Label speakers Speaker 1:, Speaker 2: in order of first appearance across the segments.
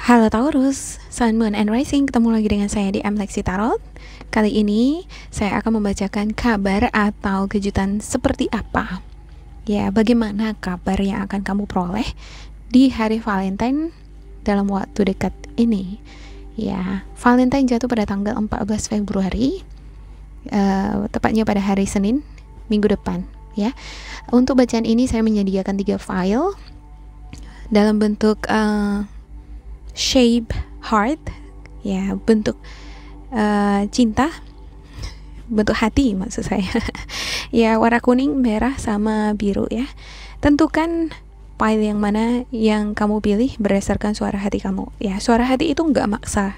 Speaker 1: Halo Taurus, Sun, Moon, and Rising, ketemu lagi dengan saya di Lexi Tarot. Kali ini saya akan membacakan kabar atau kejutan seperti apa. Ya, bagaimana kabar yang akan kamu peroleh di hari Valentine dalam waktu dekat ini. Ya, Valentine jatuh pada tanggal 14 Februari, tepatnya pada hari Senin, minggu depan. Ya, untuk bacaan ini saya menyediakan 3 file dalam bentuk shape heart, ya, bentuk cinta, bentuk hati maksud saya. Ya, warna kuning, merah, sama biru ya. Tentukan file yang mana yang kamu pilih berdasarkan suara hati kamu. Ya, suara hati itu nggak maksa,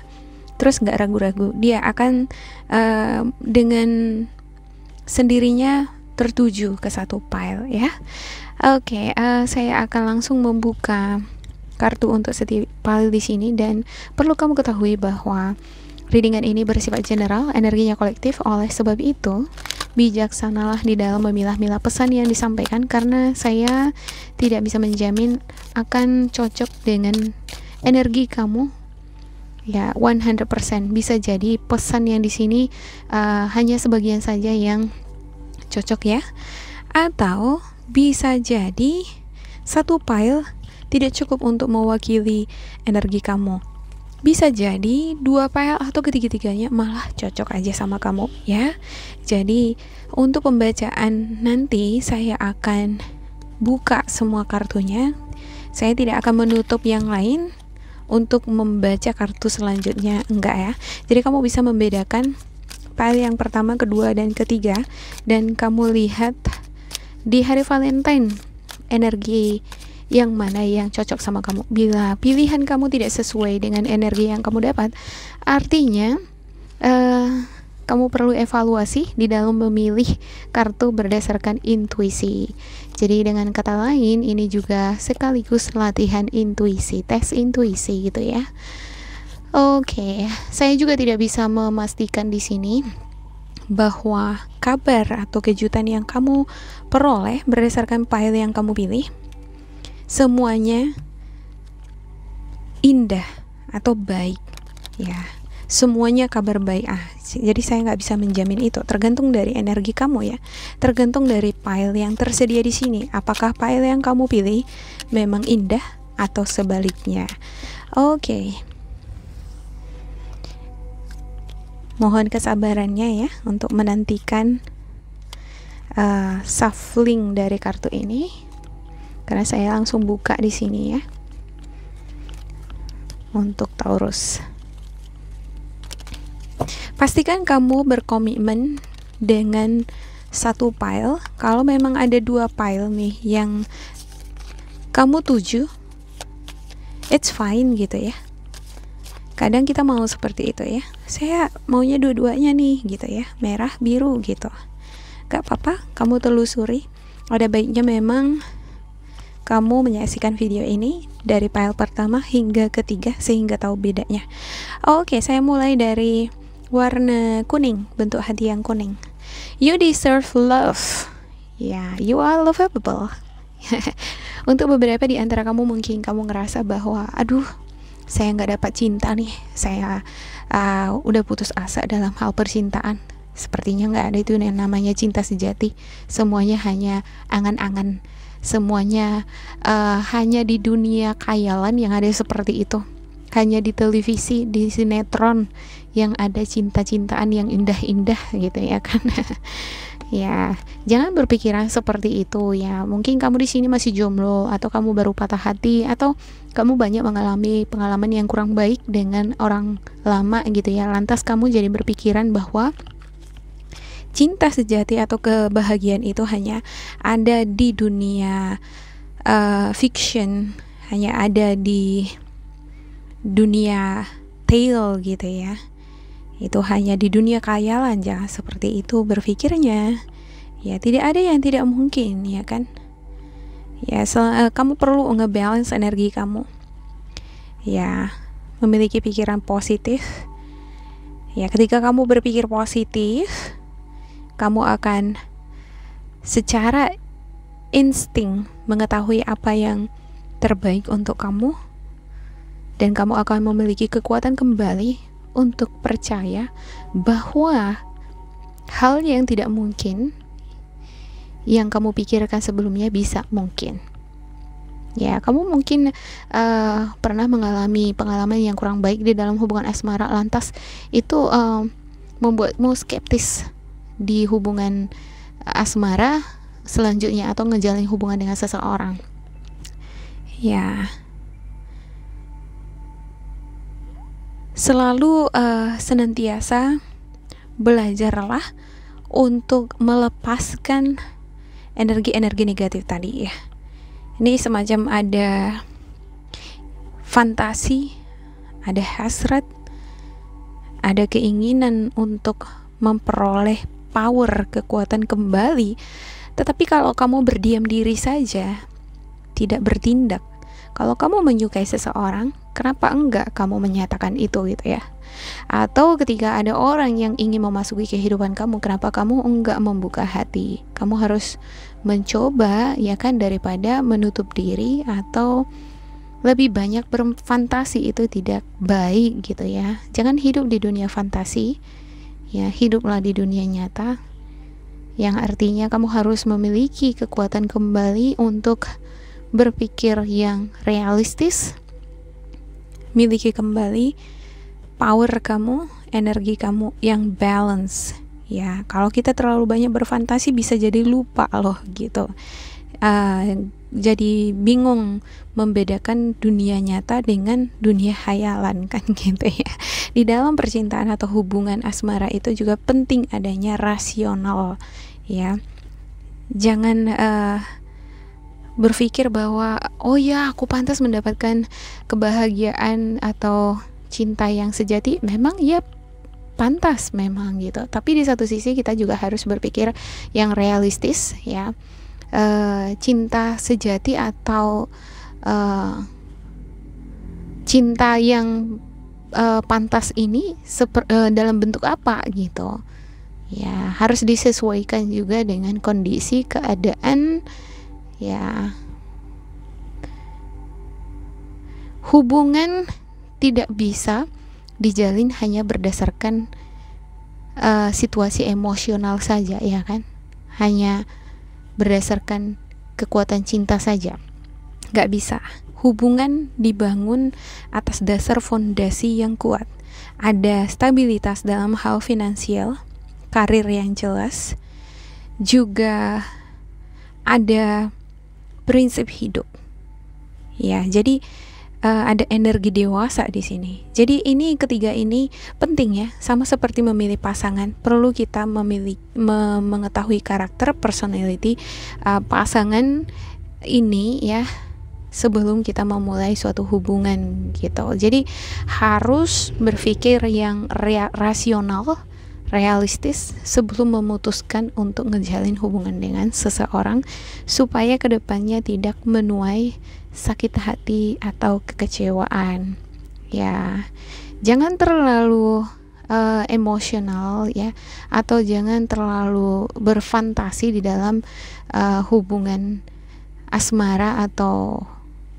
Speaker 1: terus nggak ragu-ragu. Dia akan dengan sendirinya tertuju ke satu file ya. Oke, saya akan langsung membuka kartu untuk setiap file di sini, dan perlu kamu ketahui bahwa readingan ini bersifat general, energinya kolektif. Oleh sebab itu, bijaksanalah di dalam memilah-milah pesan yang disampaikan, karena saya tidak bisa menjamin akan cocok dengan energi kamu. Ya, 100% bisa jadi pesan yang di sini hanya sebagian saja yang cocok ya, atau bisa jadi satu file tidak cukup untuk mewakili energi kamu. Bisa jadi 2 file atau ketiga-tiganya malah cocok aja sama kamu ya. Jadi untuk pembacaan nanti saya akan buka semua kartunya. Saya tidak akan menutup yang lain untuk membaca kartu selanjutnya, enggak ya. Jadi kamu bisa membedakan file yang pertama, kedua, dan ketiga, dan kamu lihat di hari Valentine energi yang mana yang cocok sama kamu. Bila pilihan kamu tidak sesuai dengan energi yang kamu dapat, artinya kamu perlu evaluasi di dalam memilih kartu berdasarkan intuisi. Jadi dengan kata lain, ini juga sekaligus latihan intuisi, tes intuisi gitu ya. Oke, saya juga tidak bisa memastikan di sini bahwa kabar atau kejutan yang kamu peroleh berdasarkan file yang kamu pilih semuanya indah atau baik ya, semuanya kabar baik. Jadi saya nggak bisa menjamin itu, tergantung dari energi kamu ya, tergantung dari file yang tersedia di sini. Apakah file yang kamu pilih memang indah atau sebaliknya? Oke. Mohon kesabarannya ya untuk menantikan shuffling dari kartu ini, karena saya langsung buka di sini ya untuk Taurus. Pastikan kamu berkomitmen dengan satu file. Kalau memang ada 2 file nih yang kamu tuju, it's fine gitu ya. Kadang kita mau seperti itu ya, saya maunya dua-duanya nih gitu ya, merah biru gitu. Gak apa-apa, kamu telusuri. Ada baiknya memang kamu menyaksikan video ini dari file pertama hingga ketiga sehingga tahu bedanya. Oke, saya mulai dari warna kuning, bentuk hati yang kuning. You deserve love. Ya, you are lovable. Untuk beberapa di antara kamu, mungkin kamu ngerasa bahwa aduh, saya nggak dapat cinta nih, saya udah putus asa dalam hal percintaan. Sepertinya nggak ada itu yang namanya cinta sejati. Semuanya hanya angan-angan, semuanya hanya di dunia khayalan yang ada seperti itu. Hanya di televisi, di sinetron yang ada cinta-cintaan yang indah-indah gitu ya kan. Ya, jangan berpikiran seperti itu ya. Mungkin kamu di sini masih jomblo, atau kamu baru patah hati, atau kamu banyak mengalami pengalaman yang kurang baik dengan orang lama gitu ya. Lantas kamu jadi berpikiran bahwa cinta sejati atau kebahagiaan itu hanya ada di dunia fiction, hanya ada di dunia tale gitu ya. Itu hanya di dunia khayalan. Jangan seperti itu berpikirnya ya, tidak ada yang tidak mungkin ya kan ya. Kamu perlu ngebalance energi kamu ya, memiliki pikiran positif ya. Ketika kamu berpikir positif, kamu akan secara insting mengetahui apa yang terbaik untuk kamu, dan kamu akan memiliki kekuatan kembali untuk percaya bahwa hal yang tidak mungkin yang kamu pikirkan sebelumnya bisa mungkin. Ya, kamu mungkin pernah mengalami pengalaman yang kurang baik di dalam hubungan asmara, lantas itu membuatmu skeptis di hubungan asmara selanjutnya atau ngejalin hubungan dengan seseorang. Ya, selalu senantiasa belajarlah untuk melepaskan energi-energi negatif tadi ya. Ini semacam ada fantasi, ada hasrat, ada keinginan untuk memperoleh power, kekuatan kembali. Tetapi kalau kamu berdiam diri saja, tidak bertindak, kalau kamu menyukai seseorang, kenapa enggak kamu menyatakan itu gitu ya? Atau ketika ada orang yang ingin memasuki kehidupan kamu, kenapa kamu enggak membuka hati? Kamu harus mencoba ya kan, daripada menutup diri atau lebih banyak berfantasi. Itu tidak baik gitu ya. Jangan hidup di dunia fantasi ya, hiduplah di dunia nyata, yang artinya kamu harus memiliki kekuatan kembali untuk berpikir yang realistis, miliki kembali power kamu, energi kamu yang balance. Ya, kalau kita terlalu banyak berfantasi bisa jadi lupa loh gitu. Jadi bingung membedakan dunia nyata dengan dunia hayalan kan gitu ya. Di dalam percintaan atau hubungan asmara itu juga penting adanya rasional ya. Jangan berpikir bahwa oh ya, aku pantas mendapatkan kebahagiaan atau cinta yang sejati. Memang ya pantas memang gitu, tapi di satu sisi kita juga harus berpikir yang realistis ya. Cinta sejati atau cinta yang pantas ini dalam bentuk apa gitu ya, harus disesuaikan juga dengan kondisi keadaan ya. Hubungan tidak bisa dijalin hanya berdasarkan situasi emosional saja ya kan, hanya berdasarkan kekuatan cinta saja, nggak bisa. Hubungan dibangun atas dasar fondasi yang kuat, ada stabilitas dalam hal finansial, karir yang jelas, juga ada prinsip hidup ya. Jadi ada energi dewasa di sini. Jadi ini ketiga ini penting ya, sama seperti memilih pasangan, perlu kita mengetahui karakter, personality pasangan ini ya sebelum kita memulai suatu hubungan gitu. Jadi harus berpikir yang rasional, realistis sebelum memutuskan untuk ngejalin hubungan dengan seseorang, supaya kedepannya tidak menuai sakit hati atau kekecewaan ya. Jangan terlalu emosional ya, atau jangan terlalu berfantasi di dalam hubungan asmara atau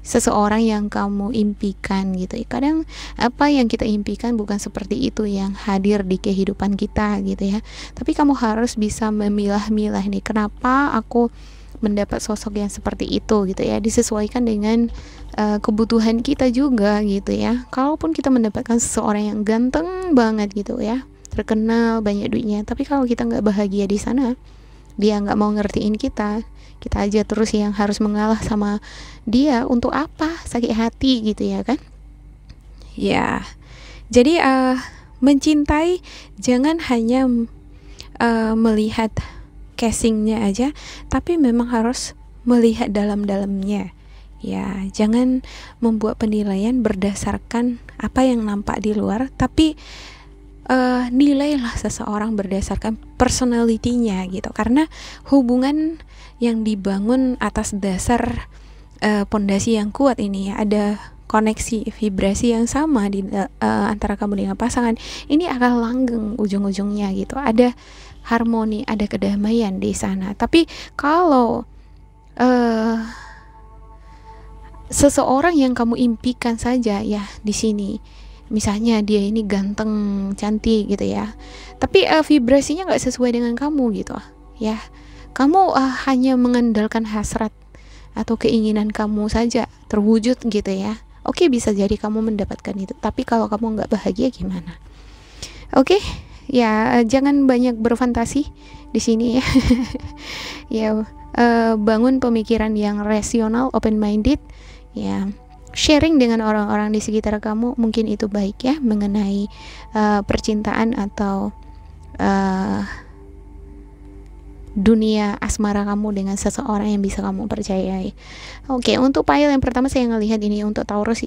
Speaker 1: seseorang yang kamu impikan gitu. Kadang apa yang kita impikan bukan seperti itu yang hadir di kehidupan kita gitu ya. Tapi kamu harus bisa memilah-milah nih, kenapa aku mendapat sosok yang seperti itu gitu ya, disesuaikan dengan kebutuhan kita juga gitu ya. Kalaupun kita mendapatkan seseorang yang ganteng banget gitu ya, terkenal, banyak duitnya, tapi kalau kita nggak bahagia di sana, dia nggak mau ngertiin kita aja terus yang harus mengalah sama dia, untuk apa? Sakit hati gitu ya kan ya. Jadi mencintai jangan hanya melihat casingnya aja, tapi memang harus melihat dalam-dalamnya ya. Jangan membuat penilaian berdasarkan apa yang nampak di luar, tapi nilailah seseorang berdasarkan personality-nya gitu. Karena hubungan yang dibangun atas dasar pondasi yang kuat ini ya, ada koneksi vibrasi yang sama di antara kamu dengan pasangan, ini akan langgeng ujung-ujungnya gitu. Ada harmoni, ada kedamaian di sana. Tapi kalau seseorang yang kamu impikan saja ya di sini. Misalnya dia ini ganteng, cantik gitu ya, tapi vibrasinya nggak sesuai dengan kamu gitu ya. Kamu hanya mengandalkan hasrat atau keinginan kamu saja terwujud gitu ya. Oke, bisa jadi kamu mendapatkan itu, tapi kalau kamu nggak bahagia gimana? Oke, ya jangan banyak berfantasi di sini ya. Ya, bangun pemikiran yang rasional, open minded ya. Sharing dengan orang-orang di sekitar kamu mungkin itu baik ya, mengenai percintaan atau dunia asmara kamu dengan seseorang yang bisa kamu percayai. Oke, untuk pile yang pertama saya ngelihat ini untuk Taurus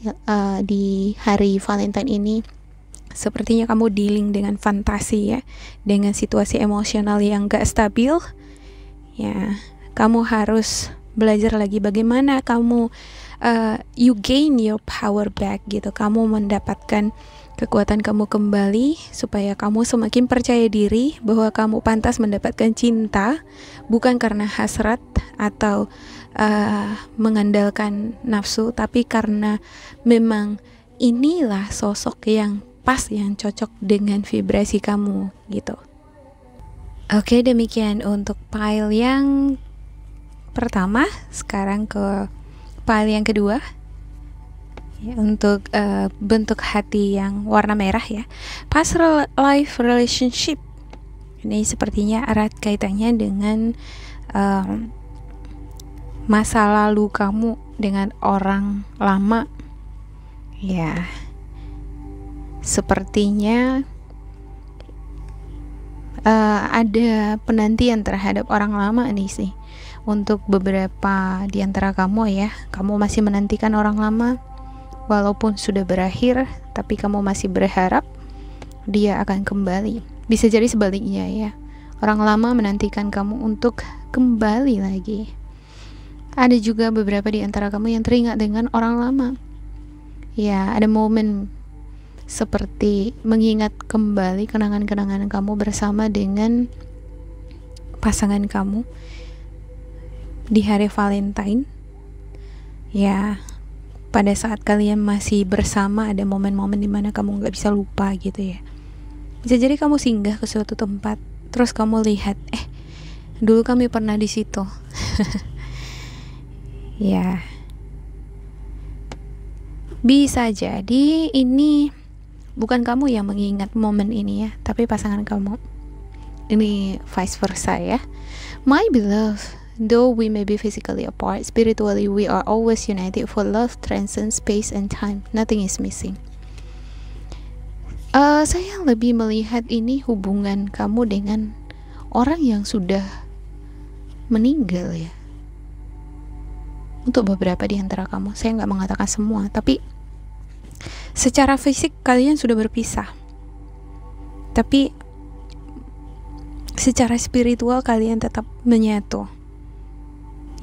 Speaker 1: di hari Valentine ini, sepertinya kamu dealing dengan fantasi ya, dengan situasi emosional yang gak stabil ya. Kamu harus belajar lagi bagaimana kamu you gain your power back gitu. Kamu mendapatkan kekuatan kamu kembali supaya kamu semakin percaya diri bahwa kamu pantas mendapatkan cinta, bukan karena hasrat atau mengandalkan nafsu, tapi karena memang inilah sosok yang pas, yang cocok dengan vibrasi kamu gitu. Oke, demikian untuk pile yang pertama. Sekarang ke pile yang kedua ya, untuk bentuk hati yang warna merah ya. Past life relationship ini sepertinya erat kaitannya dengan masa lalu kamu dengan orang lama ya. Sepertinya ada penantian terhadap orang lama nih sih. Untuk beberapa di antara kamu ya, kamu masih menantikan orang lama walaupun sudah berakhir, tapi kamu masih berharap dia akan kembali. Bisa jadi sebaliknya ya, orang lama menantikan kamu untuk kembali lagi. Ada juga beberapa di antara kamu yang teringat dengan orang lama ya. Ada momen seperti mengingat kembali kenangan-kenangan kamu bersama dengan pasangan kamu di hari Valentine ya. Pada saat kalian masih bersama, ada momen-momen dimana kamu gak bisa lupa gitu ya. Bisa jadi kamu singgah ke suatu tempat, terus kamu lihat, dulu kami pernah di situ. Ya, bisa jadi ini bukan kamu yang mengingat momen ini ya, tapi pasangan kamu. Ini vice versa ya. My beloved, though we may be physically apart, spiritually we are always united, for love transcends space and time. Nothing is missing. Saya lebih melihat ini hubungan kamu dengan orang yang sudah meninggal ya. Untuk beberapa di antara kamu, saya nggak mengatakan semua, tapi secara fisik kalian sudah berpisah. Tapi secara spiritual kalian tetap menyatu.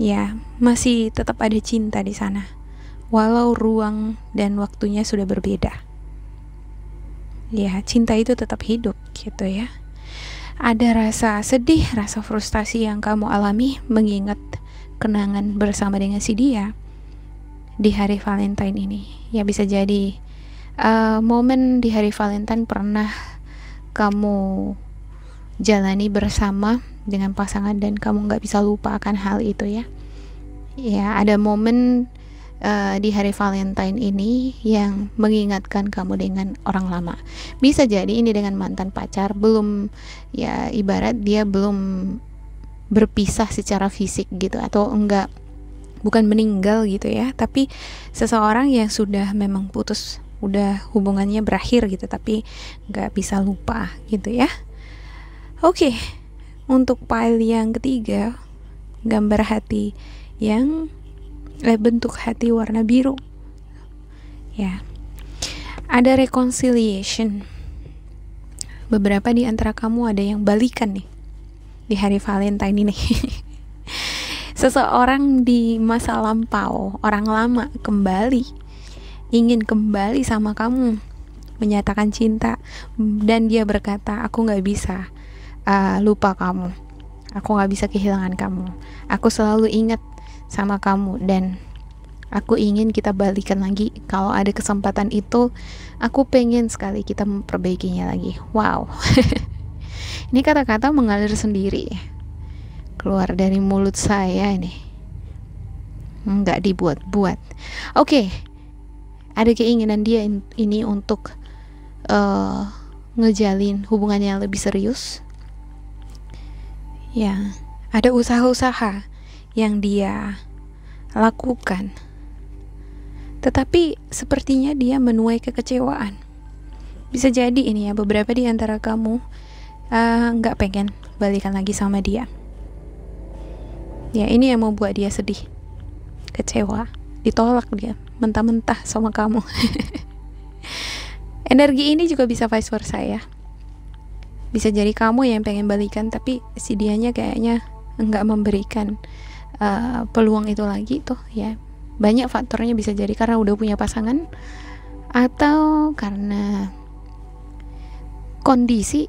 Speaker 1: Ya, masih tetap ada cinta di sana, walau ruang dan waktunya sudah berbeda. Ya, cinta itu tetap hidup gitu ya. Ada rasa sedih, rasa frustasi yang kamu alami mengingat kenangan bersama dengan si dia di hari Valentine ini. Ya, bisa jadi momen di hari Valentine pernah kamu jalani bersama dengan pasangan dan kamu gak bisa lupa akan hal itu ya. Ya, ada momen di hari Valentine ini yang mengingatkan kamu dengan orang lama. Bisa jadi ini dengan mantan pacar, belum ya, ibarat dia belum berpisah secara fisik gitu, atau enggak, bukan meninggal gitu ya, tapi seseorang yang sudah memang putus, udah hubungannya berakhir gitu, tapi nggak bisa lupa gitu ya. Oke, untuk pile yang ketiga, gambar hati yang bentuk hati warna biru ya. Ada reconciliation. Beberapa di antara kamu ada yang balikan nih di hari Valentine ini. Seseorang di masa lampau, orang lama kembali, ingin kembali sama kamu, menyatakan cinta, dan dia berkata, aku gak bisa lupa kamu, aku gak bisa kehilangan kamu, aku selalu ingat sama kamu, dan Aku ingin kita balikan lagi. Kalau ada kesempatan itu, aku pengen sekali kita memperbaikinya lagi. Wow. Ini kata-kata mengalir sendiri keluar dari mulut saya ini, nggak dibuat-buat. Oke. Ada keinginan dia ini untuk ngejalin hubungan yang lebih serius. Ya, ada usaha-usaha yang dia lakukan, tetapi sepertinya dia menuai kekecewaan. Bisa jadi ini ya, beberapa di antara kamu nggak pengen balikan lagi sama dia. Ya, ini yang membuat dia sedih, kecewa, ditolak dia mentah-mentah sama kamu. Energi ini juga bisa vice versa ya. Bisa jadi kamu yang pengen balikan, tapi si dianya kayaknya nggak memberikan peluang itu lagi tuh ya. Banyak faktornya, bisa jadi karena udah punya pasangan, atau karena kondisi,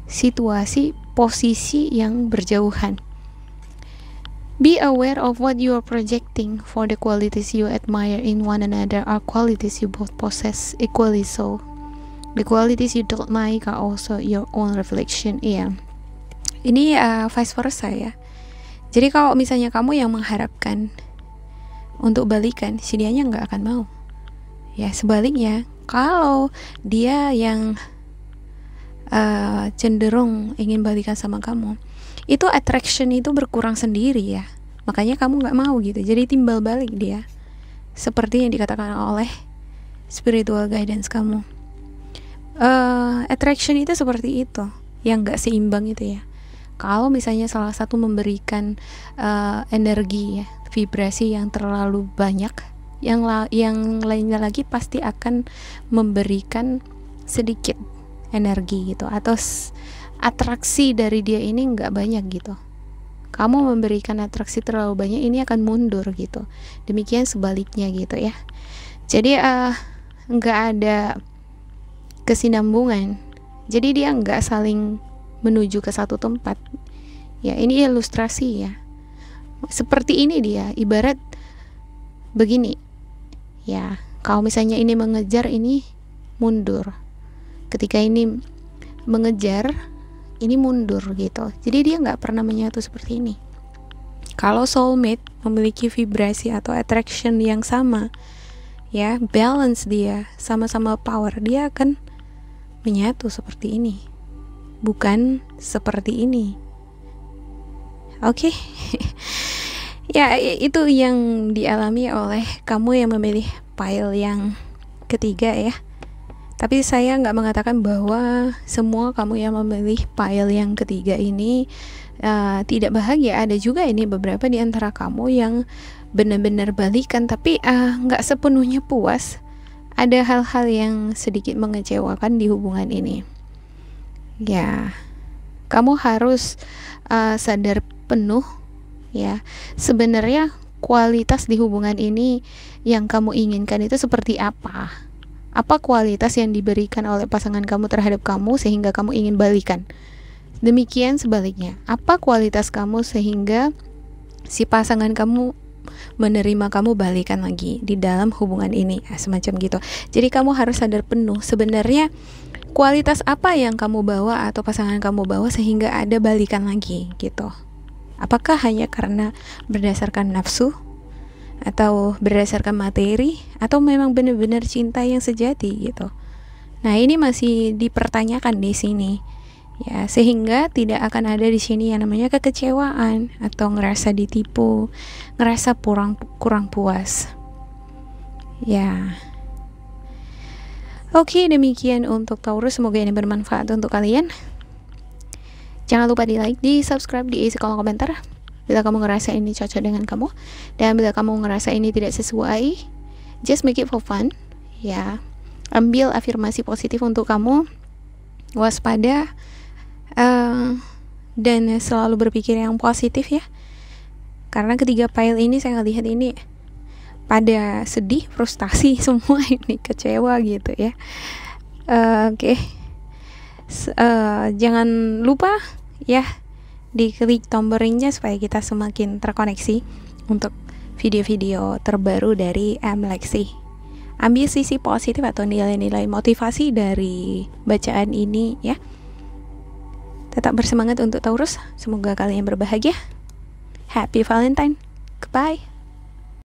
Speaker 1: situasi, posisi yang berjauhan. Be aware of what you are projecting, for the qualities you admire in one another are qualities you both possess equally so. The qualities you don't like are also your own reflection. Iya. Ini vice versa ya. Jadi kalau misalnya kamu yang mengharapkan untuk balikan, si dianya nggak akan mau. Ya sebaliknya, kalau dia yang cenderung ingin balikan sama kamu, itu attraction itu berkurang sendiri ya. Makanya kamu nggak mau gitu. Jadi timbal balik dia, seperti yang dikatakan oleh spiritual guidance kamu. Attraction itu seperti itu, yang nggak seimbang itu ya. Kalau misalnya salah satu memberikan energi ya, vibrasi yang terlalu banyak, yang lainnya lagi pasti akan memberikan sedikit energi gitu, atau atraksi dari dia ini nggak banyak gitu. Kamu memberikan atraksi terlalu banyak, ini akan mundur gitu. Demikian sebaliknya gitu ya. Jadi nggak ada kesinambungan. Jadi dia nggak saling menuju ke satu tempat. Ya ini ilustrasi ya. Seperti ini dia, ibarat begini. Ya, kalau misalnya ini mengejar, ini mundur. Ketika ini mengejar, ini mundur gitu. Jadi dia nggak pernah menyatu seperti ini. Kalau soulmate memiliki vibrasi atau attraction yang sama, ya balance dia, sama-sama power, dia akan menyatu seperti ini, bukan seperti ini. Oke. Ya itu yang dialami oleh kamu yang memilih pile yang ketiga ya. Tapi saya nggak mengatakan bahwa semua kamu yang memilih pile yang ketiga ini tidak bahagia. Ada juga ini beberapa di antara kamu yang benar-benar balikan, tapi nggak sepenuhnya puas. Ada hal-hal yang sedikit mengecewakan di hubungan ini. Ya, kamu harus sadar penuh ya. Sebenarnya kualitas di hubungan ini yang kamu inginkan itu seperti apa? Apa kualitas yang diberikan oleh pasangan kamu terhadap kamu sehingga kamu ingin balikan? Demikian sebaliknya, apa kualitas kamu sehingga si pasangan kamu menerima kamu balikan lagi di dalam hubungan ini, semacam gitu. Jadi kamu harus sadar penuh sebenarnya kualitas apa yang kamu bawa atau pasangan kamu bawa sehingga ada balikan lagi gitu. Apakah hanya karena berdasarkan nafsu, atau berdasarkan materi, atau memang benar-benar cinta yang sejati gitu. Nah ini masih dipertanyakan di sini ya, sehingga tidak akan ada di sini yang namanya kekecewaan atau ngerasa ditipu, ngerasa kurang puas ya. Oke, demikian untuk Taurus, semoga ini bermanfaat untuk kalian. Jangan lupa di like, di subscribe, di isi kolom komentar bila kamu ngerasa ini cocok dengan kamu, dan bila kamu ngerasa ini tidak sesuai, just make it for fun ya. Ambil afirmasi positif untuk kamu, waspada, dan selalu berpikir yang positif ya. Karena ketiga pile ini saya lihat ini pada sedih, frustasi semua ini, kecewa gitu ya. Oke. Jangan lupa ya diklik tombol ringnya supaya kita semakin terkoneksi untuk video-video terbaru dari Lexi. Ambil sisi positif atau nilai-nilai motivasi dari bacaan ini ya. Tetap bersemangat untuk Taurus. Semoga kalian berbahagia. Happy Valentine. Goodbye.